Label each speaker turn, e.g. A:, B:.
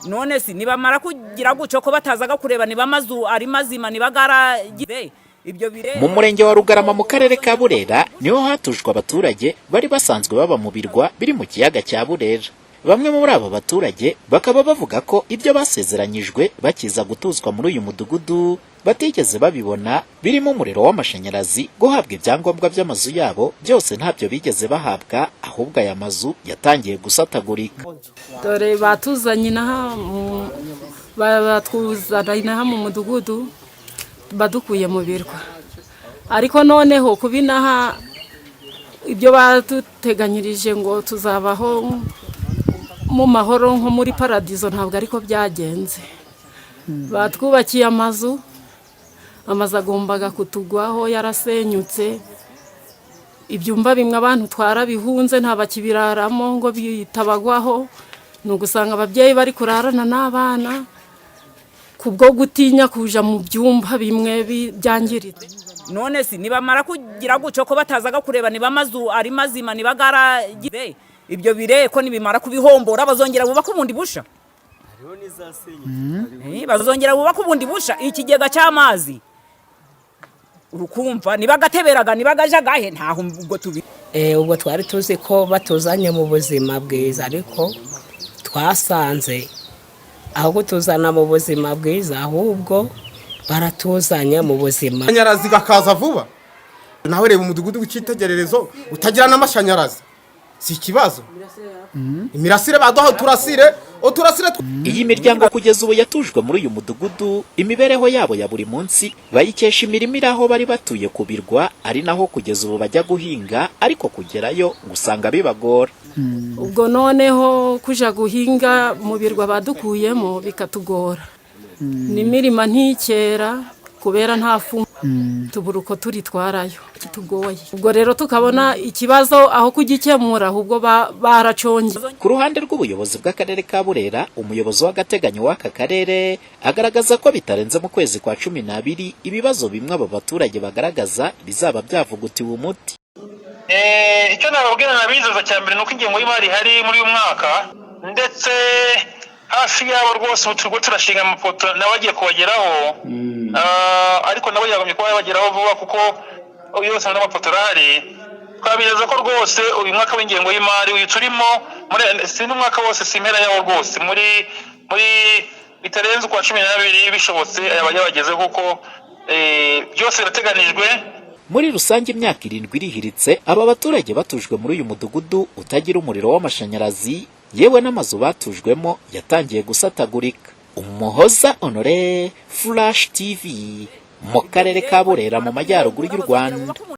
A: none si nibamara kugira guco ko batazaga kureba niba amazu ari mazima nibagaragize ibyo bire.
B: Mu murenge wa Rugarama mu karere ka Burera niho hatujwe abaturage bari basanzwe baba mu birwa biri mu kiyaga cya Burera. Bamwe muri aba baturage bakaba bavuga ko ibyo basezeranyijwe bakiza gutuzwa muri uyu mudugudu batigeze babibona, birimo umuriro w'amashanyarazi, guhabwa ibyangombwa by'amazu yabo, byose ntabyo bigeze bahabwa, ahubwo aya mazu yatangiye gusatagurika.
C: Dore batuzanye batuzana mu mudugudu badukuye mu birwa, ariko noneho kubinaha ibyo baduteganyirije ngo tuzabaho mu mahoro nko muri paradizo, ntabwo ariko byagenze. Batwubakiye amazu agombaga kutugwaho yarasenyutse, ibyumba bimwe abantu twarabihunze nta bakibiraramo ngo bitabagwaho, nugusanga ababyeyi bari kurarana n'abana kubwo gutinya kuja mu byumba bimwe byangiritse.
A: None si nibamara kugira guco ko batazaga kureba niba amazu ari mazima nibagaragize ibyo bireko nibimara kubihombora bazongera bubaka ubundi busha. Bazongera bubaka ubundi busha ikigega cy'amazi. Urukumva nibagateberaga nibagajagahe ntaho ubwo tubi.
D: Ubwo twari tuzi ko batuzanye mu buzima bwiza, ariko twasanze aho gutuzana mu buzima bwiza ahubwo baratuzanye mu buzima.
E: Amashanyarazi gakaza vuba. Nawe reba umudugudu w'ikitegererezo utagira n'amashanyarazi. Si ikibazo. Imirasire baduha turasire.
B: Iyi miryango kugeza ubu yatujwe muri uyu mudugudu, imibereho yabo ya buri munsi bayikesha imirimo iraho bari batuye ku birwa, ari naho kugeza ubu bajya guhinga, ariko kugerayo gusanga bibagora.
C: Ubwo noneho kuja guhinga mu birwa badukuyemo bikatugora. N'imirima ntikera kubera nta fumbire, tubura uko turitwarayo kitugoye. Ubwo rero tukabona ikibazo aho kugikemura ahubwo baraconge.
B: Ku ruhande rw'ubuyobozi bw'akarere ka Burera, umuyobozi w'agateganyo w'aka karere agaragaza ko bitarenze mu kwezi kwa 12 ibibazo bimwe aba baturage bagaragaza bizaba byavugutiwe umuti.
F: Icyo nababwira nabizeza cya mbere nuko ingengo y'imari hari muri uyu mwaka, ndetse hafi yabo rwose uturwo turashinga amapoto nabagiye kubageraho, ariko nabo yagomye kuba yabageraho vuba kuko yose n'amapoto arahari. Twabizeza ko rwose uyu mwaka w'ingengo y'imari uyu turimo si n'umwaka wose, si impera yawo rwose, muri bitarenze kwa 12 bishobotse yabageze kuko byose birateganijwe.
B: Muri rusange imyaka 7 irihiritse aba baturage batujwe muri uyu mudugudu utagira umuriro w'amashanyarazi, yewe n'amazu batujwemo yatangiye gusatagurika. Umuhoza Honore, Flash TV, mu karere ka Burera mu majyaruguru y'u Rwanda.